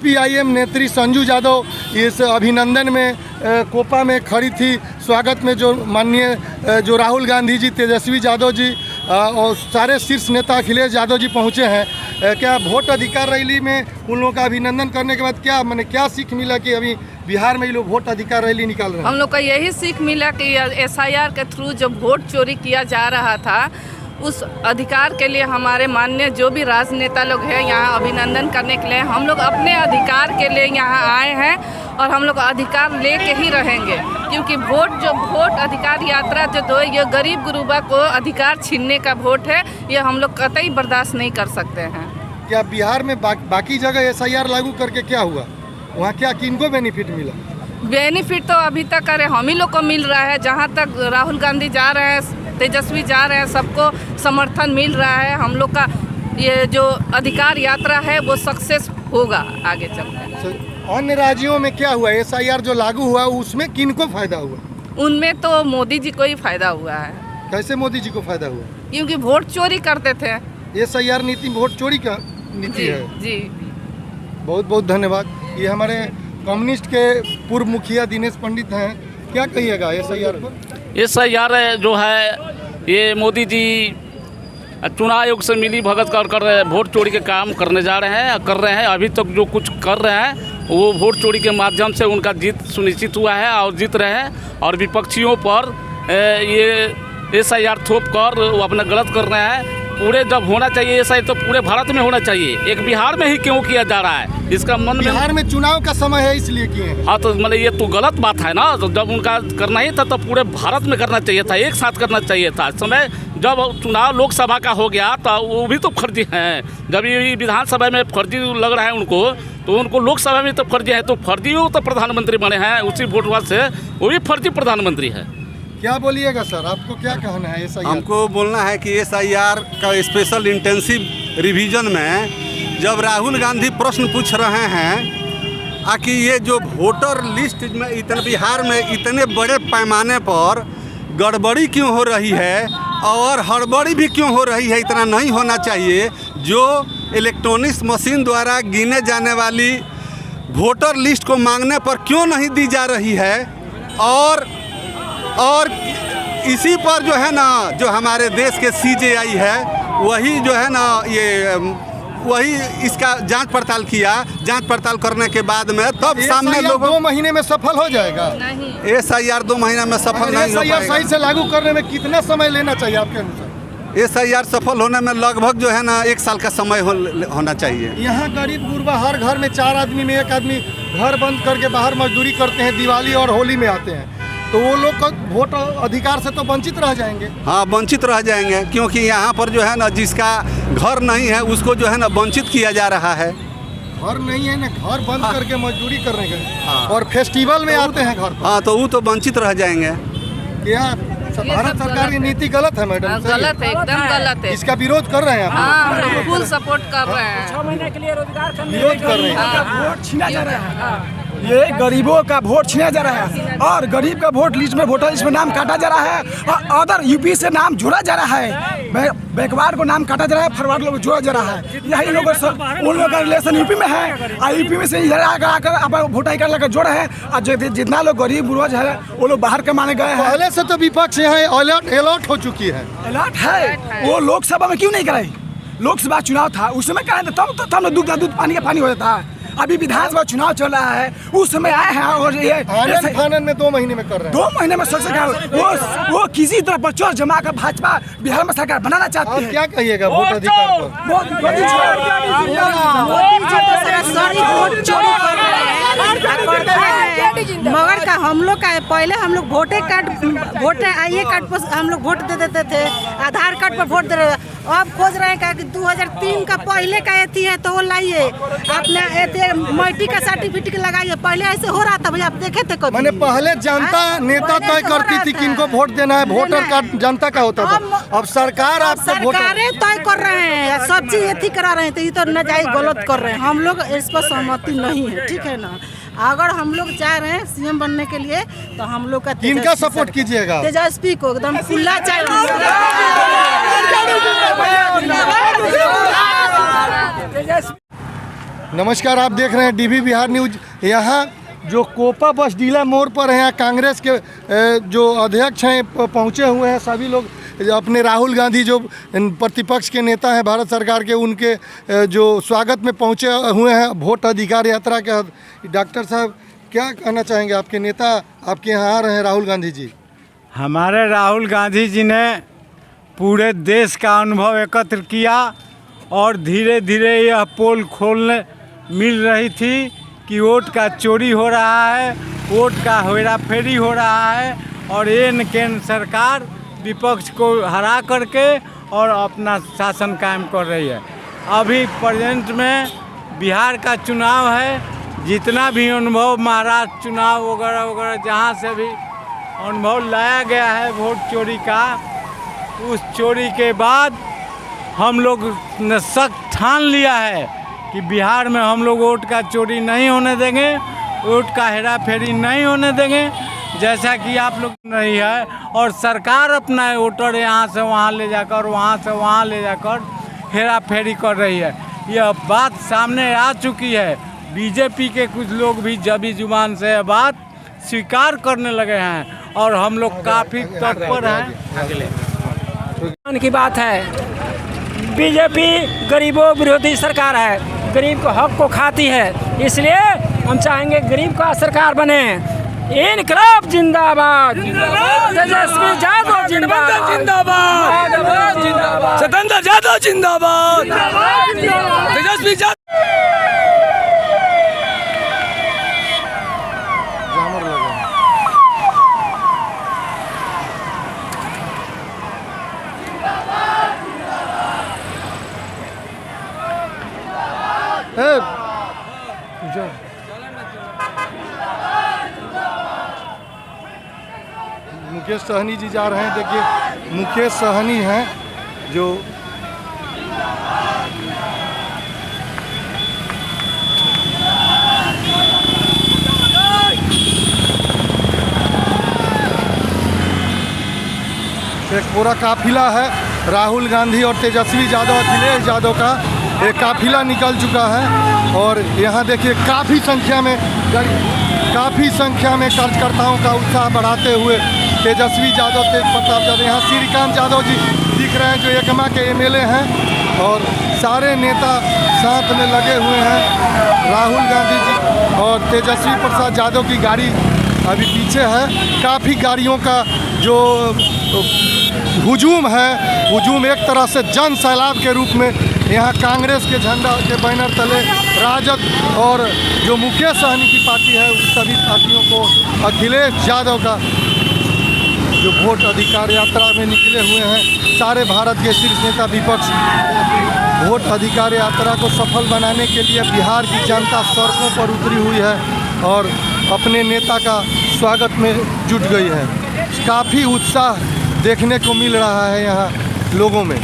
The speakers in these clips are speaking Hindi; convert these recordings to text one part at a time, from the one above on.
PIM नेत्री संजू यादव इस अभिनंदन में कोपा में खड़ी थी। स्वागत में जो माननीय जो राहुल गांधी जी, तेजस्वी यादव जी और सारे शीर्ष नेता अखिलेश यादव जी पहुंचे हैं। क्या वोट अधिकार रैली में उन लोगों का अभिनंदन करने के बाद क्या सीख मिला कि अभी बिहार में ये लोग वोट अधिकार रैली निकाल रहे हैं? हम लोग का यही सीख मिला कि SIR के थ्रू जो वोट चोरी किया जा रहा था, उस अधिकार के लिए हमारे माननीय जो भी राजनेता लोग हैं यहाँ अभिनंदन करने के लिए हम लोग अपने अधिकार के लिए यहाँ आए हैं और हम लोग अधिकार ले के ही रहेंगे, क्योंकि वोट अधिकार यात्रा जो ये गरीब गुरुबा को अधिकार छीनने का वोट है, ये हम लोग कतई बर्दाश्त नहीं कर सकते हैं। क्या बिहार में बाकी जगह SIR लागू करके क्या हुआ? वहाँ क्या किनको बेनिफिट मिला? बेनिफिट तो अभी तक अरे हम ही लोग को मिल रहा है। जहाँ तक राहुल गांधी जा रहे हैं, तेजस्वी जा रहे हैं, सबको समर्थन मिल रहा है। हम लोग का ये जो अधिकार यात्रा है वो सक्सेस होगा आगे चलकर। अन्य राज्यों में क्या हुआ? SIR जो लागू हुआ उसमें किनको फायदा हुआ? उनमें तो मोदी जी को ही फायदा हुआ है। कैसे मोदी जी को फायदा हुआ? क्योंकि वोट चोरी करते थे। SIR नीति वोट चोरी का नीति है जी। बहुत बहुत धन्यवाद। ये हमारे कम्युनिस्ट के पूर्व मुखिया दिनेश पंडित हैं। क्या कहिएगा SIR पर? SIR जो है ये मोदी जी चुनाव आयोग से मिली भगत कर वोट चोरी के काम कर रहे हैं। अभी तक जो कुछ कर रहे हैं वो वोट चोरी के माध्यम से उनका जीत सुनिश्चित हुआ है और जीत रहे हैं। और विपक्षियों पर ये SIR थोप कर वो अपना गलत कर रहे हैं। पूरे जब होना चाहिए SIR तो पूरे भारत में होना चाहिए, एक बिहार में ही क्यों किया जा रहा है? इसका मन में बिहार में चुनाव का समय है इसलिए किए हैं। हाँ, तो मतलब ये तो गलत बात है ना। तो जब उनका करना ही था तो पूरे भारत में करना चाहिए था, एक साथ करना चाहिए था। इस समय जब चुनाव लोकसभा का हो गया तो वो भी तो फर्जी हैं। जब ये विधानसभा में फर्जी लग रहा है उनको, तो उनको लोकसभा में तो फर्जी है। तो फर्जी वो तो प्रधानमंत्री बने हैं उसी वोटवा से, वो भी फर्जी प्रधानमंत्री है। क्या बोलिएगा सर, आपको क्या कहना है SIR? हमको बोलना है कि SIR का स्पेशल इंटेंसिव रिवीजन में जब राहुल गांधी प्रश्न पूछ रहे हैं कि ये जो वोटर लिस्ट में इतने बिहार में इतने बड़े पैमाने पर गड़बड़ी क्यों हो रही है और हड़बड़ी भी क्यों हो रही है, इतना नहीं होना चाहिए। जो इलेक्ट्रॉनिक्स मशीन द्वारा गिने जाने वाली वोटर लिस्ट को मांगने पर क्यों नहीं दी जा रही है, और इसी पर जो है ना जो हमारे देश के CJI है वही जो है ना वही इसका जांच पड़ताल किया। जांच पड़ताल करने के बाद में तब सामने लोगों 2 महीने में सफल हो जाएगा। नहीं, SIR 2 महीने में सफल नहीं हो पाएगा। सही से लागू करने में कितना समय लेना चाहिए आपके अनुसार? SIR सफल होने में लगभग जो है ना 1 साल का समय होना चाहिए। यहाँ गरीब गुरबा हर घर में 4 आदमी में 1 आदमी घर बंद करके बाहर मजदूरी करते हैं, दिवाली और होली में आते हैं, तो वो लोग का वोट अधिकार से तो वंचित रह जाएंगे। हाँ, वंचित रह जाएंगे, क्योंकि यहाँ पर जो है ना जिसका घर नहीं है उसको जो है ना वंचित किया जा रहा है। घर नहीं है ना, घर बंद करके मजदूरी करने गए और फेस्टिवल में आते हैं घर पर। हाँ, तो वो तो वंचित रह जाएंगे। क्या भारत सरकार की नीति गलत है मैडम? गलत है, एकदम गलत है। इसका विरोध कर रहे हैं आप? हाँ, हम लोग फुल सपोर्ट कर रहे हैं। 6 महीने के लिए रोजगार विरोध कर रहे हैं। वोट छीना जा रहा है। ये गरीबों का वोट छीना जा रहा है और गरीब का वोट लिस्ट में वोटर लिस्ट में नाम काटा जा रहा है और अदर UP से नाम जोड़ा जा रहा है। बैकवर्ड को नाम काटा जा रहा है, फॉरवर्ड लोग जोड़ा जा रहा है। यही लोग उन लोगों का रिलेशन UP में है और UP में से इधर आकर आप वोटर कार्ड लेकर जोड़े हैं और जितना लोग गरीब गुरबा है वो लोग बाहर के माने गए हैं। पहले से तो विपक्ष यहाँ अलर्ट हो चुकी है। अलर्ट है, वो लोकसभा में क्यों नहीं कराई? लोकसभा चुनाव था उस समय कराए तब तो दूध पानी का पानी हो जाता है। अभी विधानसभा चुनाव चल रहा है, उस समय आए हैं और ये आनंद में 2 महीने में कर रहे हैं। 2 महीने में वो किसी तरह पर चोर जमा कर भाजपा बिहार में सरकार बनाना चाहती है। क्या कहिएगा वोट अधिकार मगर का हम लोग का पहले हम लोग वोटर ID कार्ड पर हम लोग वोट दे देते थे, आधार कार्ड पर वोट दे रहे। अब खोज रहे हैं कि 2003 का पहले का एथी है तो वो लाइए, अपने मल्टी का सर्टिफिकेट लगाइए। पहले ऐसे हो रहा था भैया, आप देखे थे कभी? मैंने पहले जनता नेता तय करती थी किनको वोट देना है, वोटर कार्ड जनता का होता था। अब सरकार आपको सरकारें तय कर रहे हैं, सब चीज एथी करा रहे हैं, तो ये तो नाजायज गलत कर रहे हैं। हम लोग इस पर सहमति नहीं है, ठीक है ना। अगर हम लोग चाह रहे हैं CM बनने के लिए तो हम लोग का किनका सपोर्ट कीजिएगा? तेजस्वी को एकदम खुला चाहिए। नमस्कार, आप देख रहे हैं डीवी बिहार न्यूज। यहाँ जो कोपा बस डीला मोड़ पर है, यहाँ कांग्रेस के जो अध्यक्ष हैं पहुँचे हुए हैं। सभी लोग अपने राहुल गांधी जो प्रतिपक्ष के नेता हैं भारत सरकार के, उनके जो स्वागत में पहुँचे हुए हैं वोट अधिकार यात्रा के। डॉक्टर साहब, क्या कहना चाहेंगे? आपके नेता आपके यहाँ आ रहे हैं, राहुल गांधी जी। हमारे राहुल गांधी जी ने पूरे देश का अनुभव एकत्र किया और धीरे धीरे यह पोल खोलने मिल रही थी कि वोट का चोरी हो रहा है, वोट का हेरा फेरी हो रहा है और केंद्र सरकार विपक्ष को हरा करके और अपना शासन कायम कर रही है। अभी प्रेजेंट में बिहार का चुनाव है, जितना भी अनुभव महाराष्ट्र चुनाव वगैरह वगैरह जहाँ से भी अनुभव लाया गया है वोट चोरी का, उस चोरी के बाद हम लोग ने सख्त ठान लिया है कि बिहार में हम लोग वोट का चोरी नहीं होने देंगे, वोट का हेरा फेरी नहीं होने देंगे, जैसा कि आप लोग नहीं है। और सरकार अपना वोटर यहाँ से वहाँ ले जाकर, वहाँ से वहाँ ले जाकर हेरा फेरी कर रही है। यह बात सामने आ चुकी है। बीजेपी के कुछ लोग भी जबी जुबान से यह बात स्वीकार करने लगे हैं और हम लोग काफ़ी तत्पर हैं। की बात है, बीजेपी गरीबों विरोधी सरकार है, गरीब को हक को खाती है, इसलिए हम चाहेंगे गरीब का सरकार बने। इनकलाब जिंदाबाद, तेजस्वी यादव जिंदाबाद, सत्येंद्र यादव जिंदाबाद, तेजस्वी यादव। मुकेश सहनी जी जा रहे हैं। देखिए, मुकेश सहनी हैं जो एक पूरा काफिला है। राहुल गांधी और तेजस्वी यादव, अखिलेश यादव का एक काफिला निकल चुका है और यहाँ देखिए काफ़ी संख्या में कार्यकर्ताओं का उत्साह बढ़ाते हुए तेजस्वी यादव, तेज प्रताप यादव, यहाँ श्रीकांत यादव जी दिख रहे हैं जो एकमा के एमएलए हैं और सारे नेता साथ में लगे हुए हैं। राहुल गांधी जी और तेजस्वी प्रसाद यादव की गाड़ी अभी पीछे है। काफ़ी गाड़ियों का जो हुजूम है, हुजूम एक तरह से जन सैलाब के रूप में यहाँ कांग्रेस के झंडा के बैनर तले राजद और जो मुकेश सहनी की पार्टी है, सभी पार्टियों को अखिलेश यादव का जो वोट अधिकार यात्रा में निकले हुए हैं। सारे भारत के शीर्ष नेता विपक्ष वोट अधिकार यात्रा को सफल बनाने के लिए बिहार की जनता सड़कों पर उतरी हुई है और अपने नेता का स्वागत में जुट गई है। काफ़ी उत्साह देखने को मिल रहा है यहाँ लोगों में।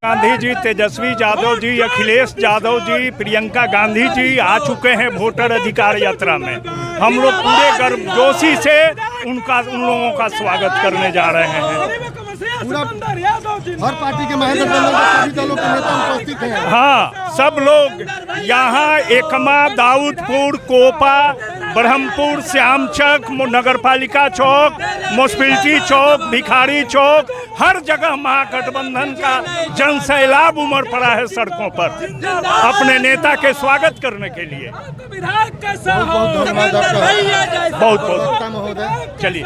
गांधी जी, तेजस्वी यादव जी, अखिलेश यादव जी, प्रियंका गांधी जी आ चुके हैं वोटर अधिकार यात्रा में। हम लोग पूरे गर्मजोशी से उन लोगों का स्वागत करने जा रहे हैं। पूरा हर पार्टी के सभी दलों के नेता उपस्थित हैं। हाँ, सब लोग यहाँ एकमा, दाऊदपुर, कोपा, ब्रह्मपुर, श्यामचक, नगर पालिका चौक, म्यूनिसिपैलिटी चौक, भिखारी चौक, हर जगह महागठबंधन का जन सैलाब उमड़ पड़ा है सड़कों पर अपने नेता के स्वागत करने के लिए। बहुत बहुत चलिए।